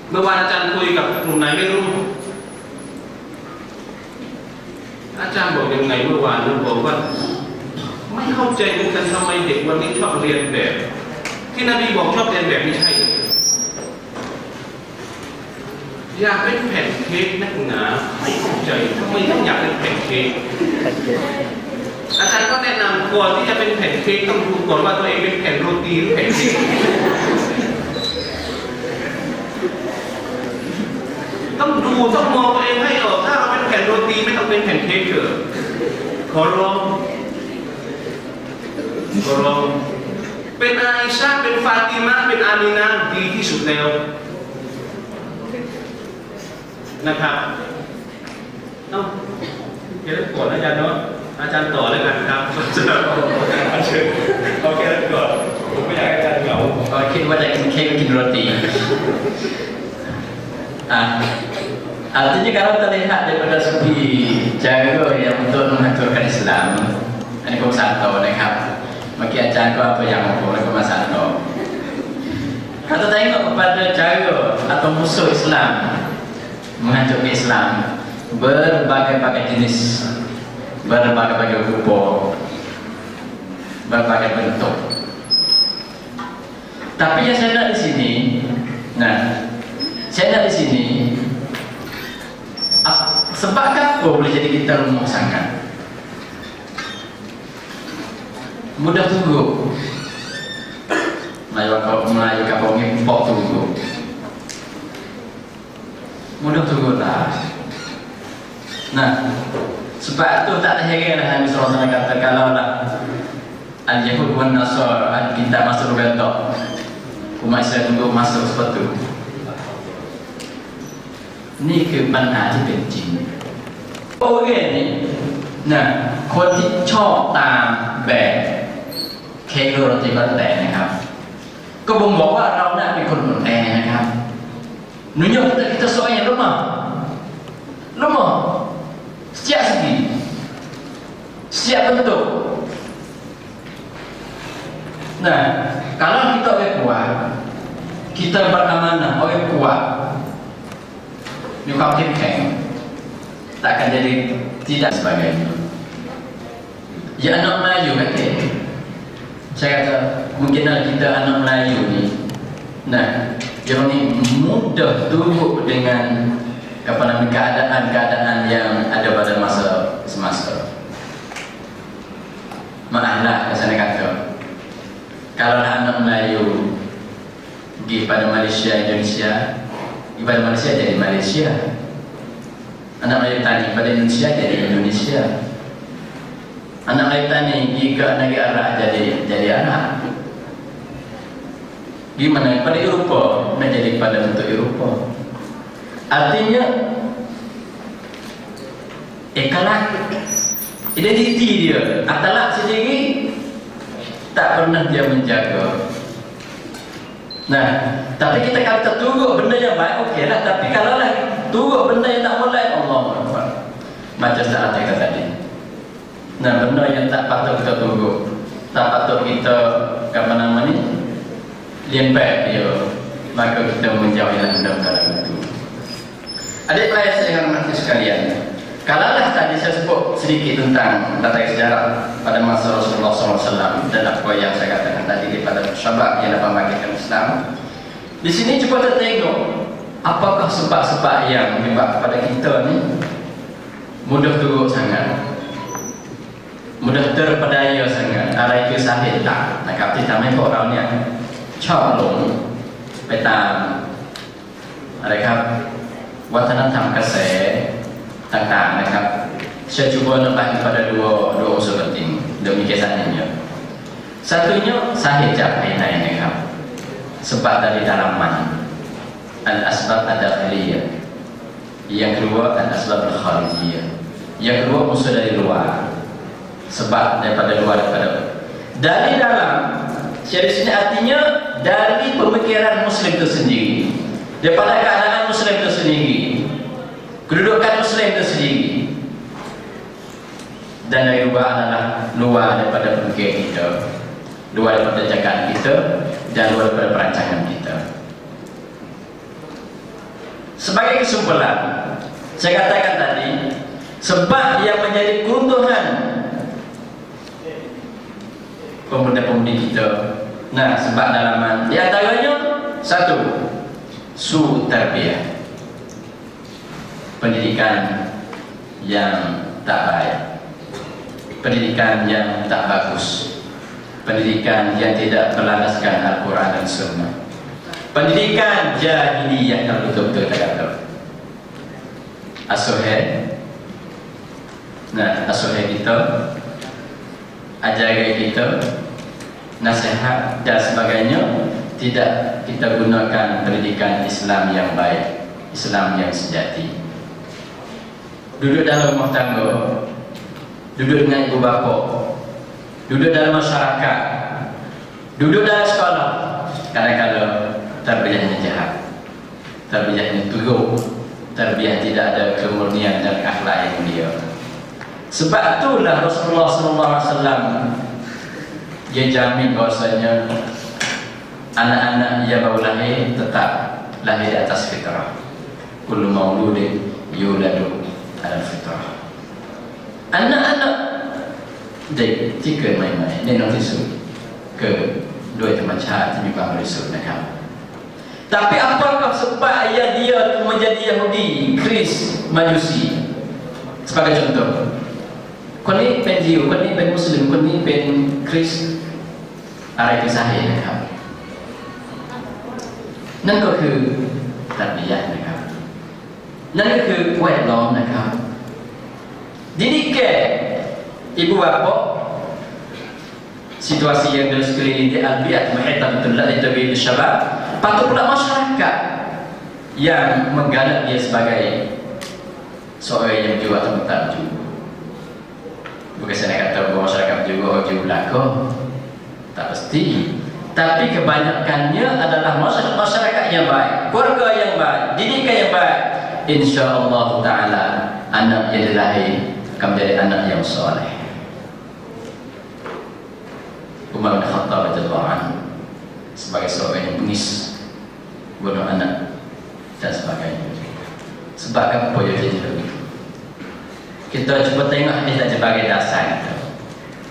เมื่อวานอาจารย์คุยกับกลุ่มไหนไม่รู้อาจารย์บอกยังไงเมื่อวานบอกว่าไม่เข้าใจเหมือนกันทำไมเด็กวันนี้ชอบเรียนแบบที่นบีบอกชอบเรียนแบบไม่ใช่เลยอยากเป็นแผ่นเค้กนักหนาไม่เข้าใจทำไมต้องอยากเป็นแผ่นเค้กอาจารย์ก็แนะนำก่อนที่จะเป็นแผ่นเค้กต้องดูก่อนว่าตัวเองเป็นแผ่นโรตีหรือแผ่นเค้กต้องดูต้องมองตัวเองให้ออกถ้าเราเป็นแผ่นโรตีไม่ต้องเป็นแผ่นเค้กเถอะขอร้องเป็นอาอิชะห์เป็นฟาติมาเป็นอามีนาดีที่สุดแล้วนะครับต้องแค่นั้นก่อนอาจารย์เนาะอาจารย์ต่อแล้วกันครับเอาแค่นั้นก่อนผมไม่อยากให้อาจารย์เหงา ก็คิดว่าจะกินเค้กกินโรตีartinya kalau terlihat daripada segi cara yang untuk menghancurkan Islam ini pun satuนะครับเมื่อกี้อาจารย์ก็เอาตัวอย่างของผมแล้วก็มาสานต่อ kalau tengok kepada cara atau musuh Islam menghancurkan Islam berbagai-bagai jenis berbagai-bagai rupa berbagai bentuk tapi yang saya nak di sini saya nak di sini sebab apa boleh jadi kita lumpuh sangat mudah tunggu Melayu kapau ngimpok tunggu mudah tunggu lah sebab itu tak ada heran lah Nabi SAW kata kalau lah al-Yahud wa Nasar kita masuk betok umat Islam tunggu masuk seperti ituนี่คือปัญหาที่เป็นจริงโอเคนี่คนที่ชอบตามแบบเค้กโรตีก็แต่นะครับก็บ่งบอกว่าเราน่าเป็นคนอ่อนแอนะครับnunya kita seorang yang lemah setiap segi setiap bentuk kalau kita orang kuat kita beramanah orang kuatมีความเข้มแข็งtak akan jadi tidak sebagainya ya anak Melayu kan saya kata mungkin kita anak Melayu ni dia ni mudah turut dengan keadaan-keadaan yang ada pada masa semasa maaflah saya kata kalau anak Melayu pergi pada Malaysia Indonesia ibadah Malaysia jadi Malaysia anak Melayu tani pada Indonesia jadi Indonesia anak Melayu tani pergi ke negara Arab jadi Arab gimana pada Eropah menjadi pada bentuk Eropah artinya kalau identiti dia atalak sendiri tak pernah dia menjaga tapi kita kalau terturut benda yang baik okey lah tapi kalau lah turut benda yang tak boleh Allah Akbar macam saat saya kata tadi benda yang tak patut kita turut tak patut kita limpah dia maka kita menjauhilah benda-benda itu adik pelayan saya yang hormati sekalian kalaulah tadi saya sebut sedikit tentang latar sejarah pada masa Rasulullah SAW dan apa yang saya katakan tadi daripada sahabat yang dapat membangkitkan Islam di sini cuba kita tengok apakah sebab-sebab yang menyebab kepada kita ni mudah turut sangat mudah terpedaya sangatอะไรคือสาเหตุหลักนะครับที่ทำให้พวกเราเนี่ยชอบหลงไปตามอะไรครับวัฒนธรรมกระแสต่างๆนะครับ saya cuba nambah kepada dua unsur penting demi kisahnya satunya sahih jahilaiนะครับsebab dari dalaman al-asbab ad-dakhiliyah yang kedua al-asbab al-kharijiyah yang kedua unsur dari luar sebab daripada luar dari dalam di sini artinya dari pemikiran muslim itu sendiri daripada keadaan muslim itu sendiri kedudukan muslim itu sendiri dan dari luar adalah luar daripada pemikiran kita luar daripada jagaan kita dan luar daripada perancangan kita kesimpulan, saya katakan tadi, sebab yang menjadi keuntungan pemuda-pemudi kita. Nah, sebab dalaman di antaranya satu, su tarbiyah, pendidikan yang tak baik, pendidikan yang tak bagus, pendidikan yang tidak berlandaskan Al-Quran dan Sunnah, pendidikan jahiliyah yang betul-betul kita kata. Asuhan, nah asuhan kita, ajaran kita, nasihat dan sebagainya, tidak kita gunakan pendidikan Islam yang baik, Islam yang sejati. Duduk dalam rumah tangga, duduk dengan ibu bapa, duduk dalam masyarakat, duduk dalam sekolah, kadang-kadang tarbiyahnya jahat, tarbiyahnya turun, tarbiyah tidak ada kemurnian dan akhlak yang mulia. Sebab itulah Rasulullah SAW dia jamin bahwasanya anak-anak yang baru lahir tetap lahir di atas fitrah. Kullu mauludin yuladu ala fitrah. Anak-anak dia tiga main-main dia nak tisu ke dua teman jahat di bawah risau nak. Tapi apakah sebab ayah dia menjadi Yahudi, Kris, Majusi? Sebagai contoh, kau ni pen Jiu, kau ni pen Muslim, kau ni pen Kris, ada itu sahih nak.นั่นก็คือตัดยะนะครับนั่นก็คือแวดล้อมนะครับ dididik ibu bapa situasi yang di sekeliling di al-bi'at muhitan billahi tabi'il syabab, patut pula masyarakat yang menggalak dia sebagai seorang yang juga tempat juga. Bukan saya kata bahawa masyarakat juga belakang, tak pasti. Tapi kebanyakannya adalah masyarakat yang baik, keluarga yang baik, didikan yang baik. InsyaAllah ta'ala anak yang dilahir akan menjadi anak yang soleh. Umar bin Khattab radhiyallahu anhu sebagai seorang yang bengis, bunuh anak dan sebagainya. Sebab apa dia jadi begitu? Kita cuba tengok hadis saja sebagai dasar.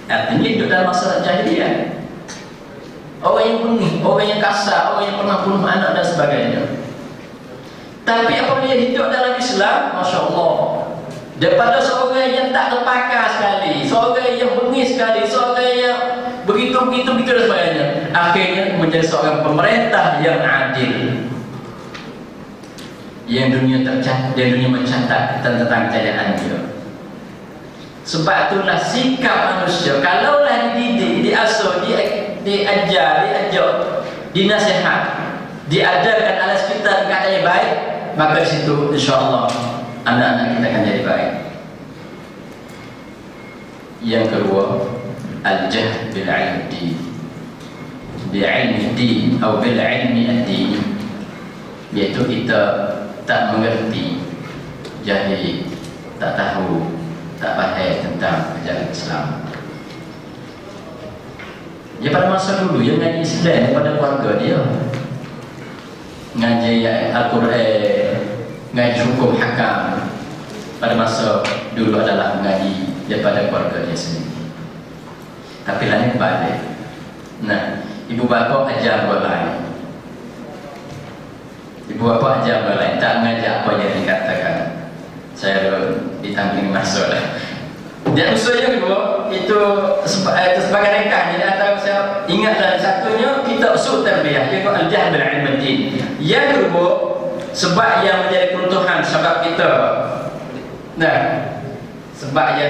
Artinya hidup dalam masa jahiliyah. Orang yang bengis, orang yang kasar, orang yang pernah bunuh anak dan sebagainya. Tapi apabila hidup dalam Islam, Masya Allah, daripada seorang yang tak terpakar sekali, seorang yang bengis sekali, seorang yang begitu dan sebagainya, akhirnya menjadi seorang pemerintah yang adil, yang dunia mencatat tentang kejayaan dia. Sebab itulah sikap manusia, kalaulah dididik, diasuh, diajar, dinasihat, diajarkan ala sekitar kata yang baik, maka di situ insyaAllah anak-anak kita akan jadi baik. Yang kedua, al-jahd bil-ilmi din, bil-ilmi din atau bil-ilmi ad-din, iaitu kita tak mengerti, jahil, tak tahu, tak faham tentang ajaran Islam. Ya, pada masa dulu yang ngaji Islam pada keluarga dia, ngaji Al-Quran, ngaji hukum hakam, pada masa dulu adalah mengaji daripada keluarga dia sendiri. Tapi lain balik. Nah, ibu bapa ajar berlain, ibu bapa ajar berlain, tak mengajar apa yang dikatakan. Saya ditanggung masuk lah. Dan usul yang kedua itu sebagai rekan. Jadi antara saya ingat dalam satunya kita usul tarbiyah, iaitu al-jahd bil-ilmi din. Yang kedua, sebab yang menjadi keuntungan sebab kita. Nah, sebab yang